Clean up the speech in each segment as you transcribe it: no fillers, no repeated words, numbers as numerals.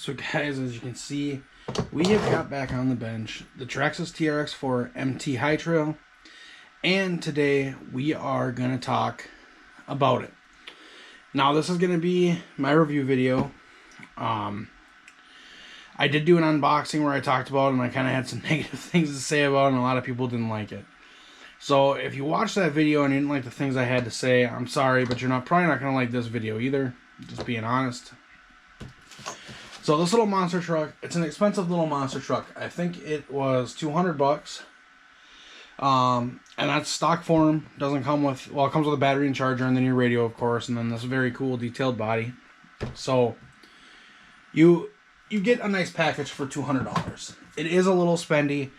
So guys, as you can see, we have got back on the bench the Traxxas Trx4mt High Trail, and today we are going to talk about it. Now this is going to be my review video. I did do an unboxing where I talked about it and I kind of had some negative things to say about it, and a lot of people didn't like it. So if you watched that video and you didn't like the things I had to say, I'm sorry, but you're probably not going to like this video either, just being honest. So this little monster truck, it's an expensive little monster truck. I think it was 200 bucks. And that's stock form. Doesn't come with, well, it comes with a battery and charger and then your radio, of course, and then this very cool detailed body. So you get a nice package for $200. It is a little spendy,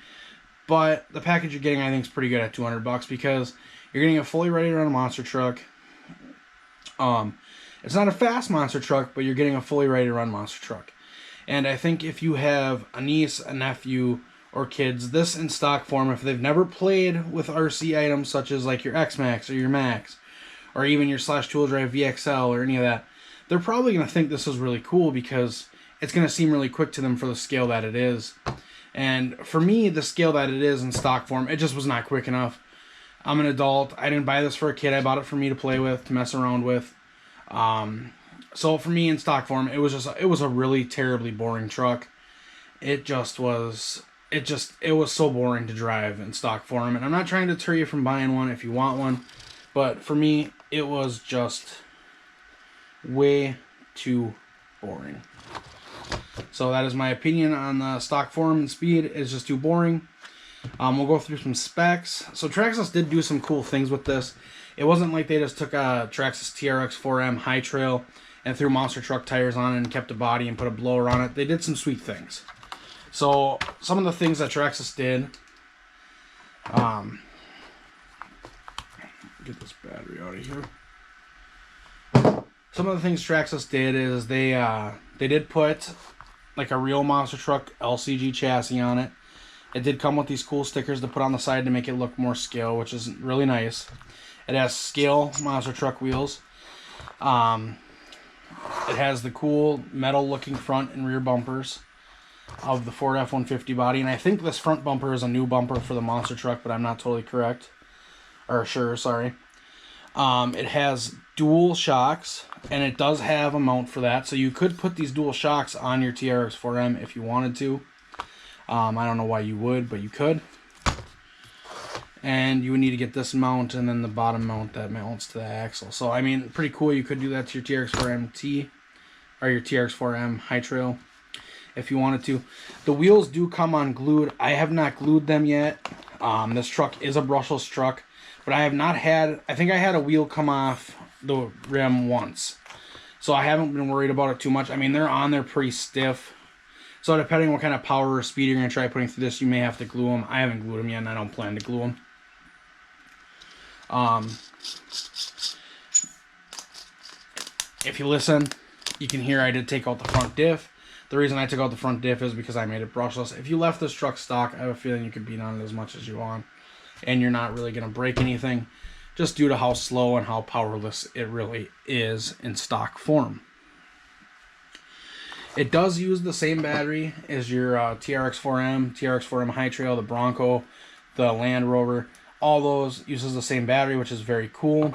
but the package you're getting, I think, is pretty good at 200 bucks because you're getting a fully ready to run monster truck. It's not a fast monster truck, but you're getting a fully ready to run monster truck. And I think if you have a niece, a nephew, or kids, this in stock form, if they've never played with RC items such as like your X-Max or your Max, or even your Slash Tool Drive VXL or any of that, they're probably going to think this is really cool because it's going to seem really quick to them for the scale that it is. And for me, the scale that it is in stock form, it just was not quick enough. I'm an adult. I didn't buy this for a kid. I bought it for me to play with, to mess around with. So for me in stock form, it was a really terribly boring truck. It was so boring to drive in stock form. And I'm not trying to deter you from buying one if you want one, but for me, it was just way too boring. So that is my opinion on the stock form and speed. It's just too boring. We'll go through some specs. So Traxxas did do some cool things with this. It wasn't like they just took a Traxxas Trx4mt High Trail and threw monster truck tires on it and kept a body and put a blower on it. They did some sweet things. So some of the things that Traxxas did, get this battery out of here. Some of the things Traxxas did is they did put like a real monster truck LCG chassis on it. It did come with these cool stickers to put on the side to make it look more scale, which is really nice. It has scale monster truck wheels. It has the cool metal looking front and rear bumpers of the Ford F-150 body, and I think this front bumper is a new bumper for the monster truck, but I'm not totally sure, sorry. It has dual shocks, and it does have a mount for that, so you could put these dual shocks on your Trx4M if you wanted to. I don't know why you would, but you could. And you would need to get this mount and then the bottom mount that mounts to the axle. So, I mean, pretty cool. You could do that to your Trx4MT or your Trx4M High Trail if you wanted to. The wheels do come unglued. I have not glued them yet. This truck is a brushless truck, but I have not had, I think I had a wheel come off the rim once. So I haven't been worried about it too much. I mean, they're on there pretty stiff. So depending on what kind of power or speed you're going to try putting through this, you may have to glue them. I haven't glued them yet, and I don't plan to glue them. If you listen, you can hear I did take out the front diff. The reason I took out the front diff is because I made it brushless. If you left this truck stock, I have a feeling you could beat on it as much as you want, and you're not really going to break anything, just due to how slow and how powerless it really is in stock form. It does use the same battery as your Trx4M, Trx4M High Trail, the Bronco, the Land Rover. All those uses the same battery, which is very cool.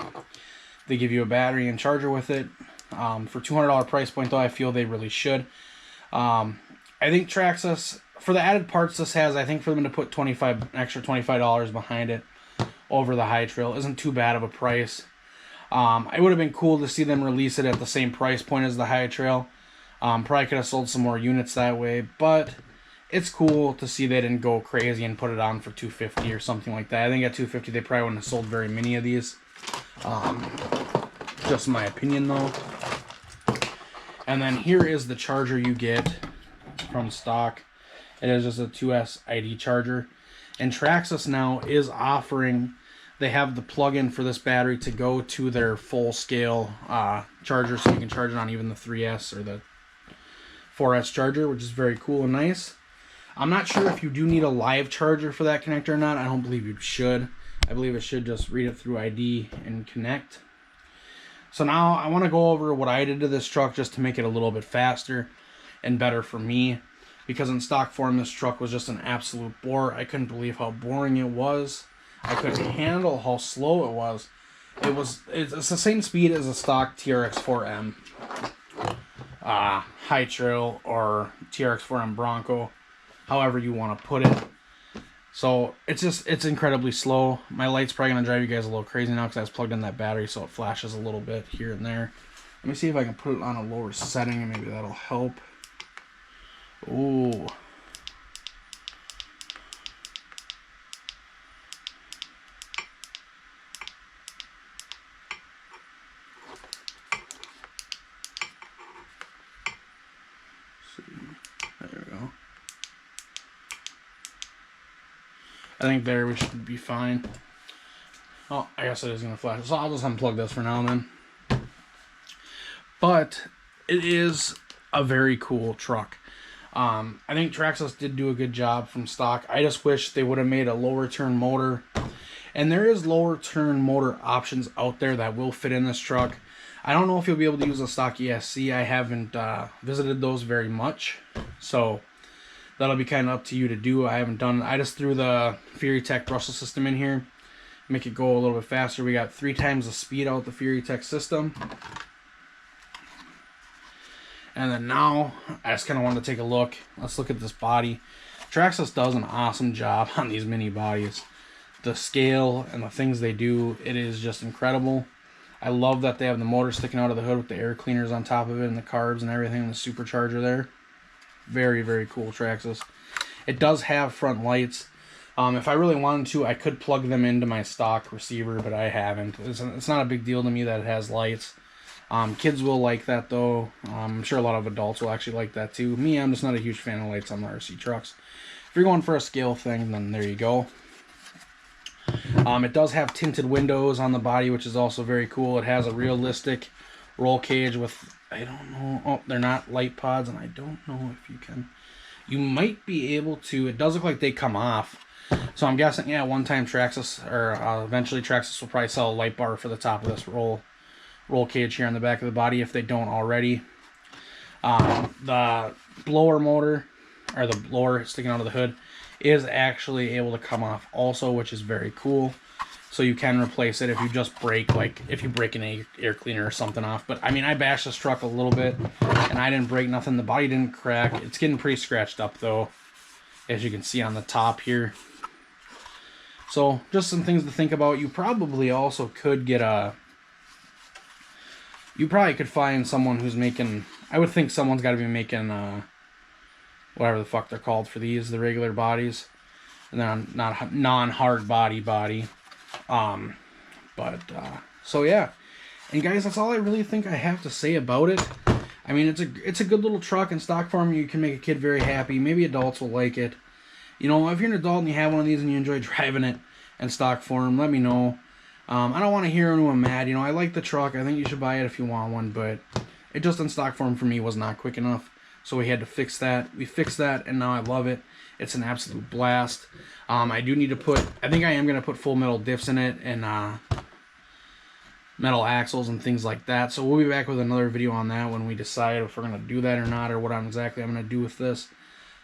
They give you a battery and charger with it. For $200 price point, though, I feel they really should. I think Traxxas, for the added parts this has, I think for them to put extra $25 behind it over the High Trail isn't too bad of a price. It would have been cool to see them release it at the same price point as the High Trail. Probably could have sold some more units that way, but it's cool to see they didn't go crazy and put it on for $250 or something like that. I think at $250 they probably wouldn't have sold very many of these. Just my opinion though. And then here is the charger you get from stock. It is just a 2S ID charger. And Traxxas now is offering, they have the plug-in for this battery to go to their full scale charger, so you can charge it on even the 3S or the 4S charger, which is very cool and nice. I'm not sure if you do need a live charger for that connector or not. I don't believe you should. I believe it should just read it through ID and connect. So now I want to go over what I did to this truck just to make it a little bit faster. and better for me, because in stock form this truck was just an absolute bore. I couldn't believe how boring it was. I couldn't handle how slow it was. It's the same speed as a stock Trx4mt, High Trail, or Trx4mt Bronco, however you want to put it. So it's incredibly slow. My light's probably gonna drive you guys a little crazy now because I was plugged in that battery, so it flashes a little bit here and there. Let me see if I can put it on a lower setting and maybe that'll help. Ooh. There we go. I think there we should be fine. Oh, I guess it is going to flash. So I'll just unplug this for now and then. But it is a very cool truck. I think Traxxas did do a good job from stock. I just wish they would have made a lower turn motor. And there is lower turn motor options out there that will fit in this truck. I don't know if you'll be able to use a stock ESC. I haven't visited those very much. So that'll be kind of up to you to do. I haven't done it. I just threw the Fury Tech brushless system in here. Make it go a little bit faster. We got 3 times the speed out the Fury Tech system. And then now, I just kind of wanted to take a look. Let's look at this body. Traxxas does an awesome job on these mini bodies. The scale and the things they do, it is just incredible. I love that they have the motor sticking out of the hood with the air cleaners on top of it and the carbs and everything, and the supercharger there. Very, very cool Traxxas. It does have front lights. If I really wanted to, I could plug them into my stock receiver, but I haven't. It's not a big deal to me that it has lights. Kids will like that though. I'm sure a lot of adults will actually like that too. Me, I'm just not a huge fan of lights on the RC trucks. If you're going for a scale thing, then there you go. It does have tinted windows on the body, which is also very cool. It has a realistic roll cage with, I don't know, oh, they're not light pods, and I don't know if you can. You might be able to. It does look like they come off. So I'm guessing, yeah, one time Traxxas, or eventually Traxxas will probably sell a light bar for the top of this roll cage here on the back of the body if they don't already. The blower motor, or the blower sticking out of the hood, is actually able to come off also, which is very cool. So you can replace it if you just break, like if you break an air cleaner or something off. But I mean, I bashed this truck a little bit and I didn't break nothing. The body didn't crack. It's getting pretty scratched up though, as you can see on the top here. So just some things to think about. You probably also could get a, you probably could find someone who's making, I would think someone's got to be making whatever the fuck they're called for these, the regular bodies, and then not non-hard body. So yeah, and guys, that's all I really think I have to say about it. I mean, it's a good little truck. In stock form, you can make a kid very happy. Maybe adults will like it. You know, if you're an adult and you have one of these and you enjoy driving it in stock form, let me know. I don't want to hear anyone mad. You know, I like the truck. I think you should buy it if you want one, but it just in stock form for me was not quick enough. So we had to fix that. We fixed that, and now I love it. It's an absolute blast. I do need to put, I think I am going to put full metal diffs in it, and metal axles and things like that. So we'll be back with another video on that when we decide if we're going to do that or not, or what exactly I'm going to do with this.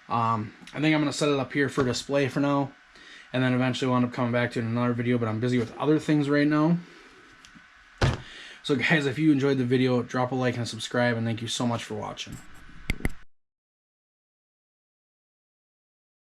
I think I'm going to set it up here for display for now, and then eventually we'll end up coming back to it in another video, but I'm busy with other things right now. So guys, if you enjoyed the video, drop a like and subscribe, and thank you so much for watching.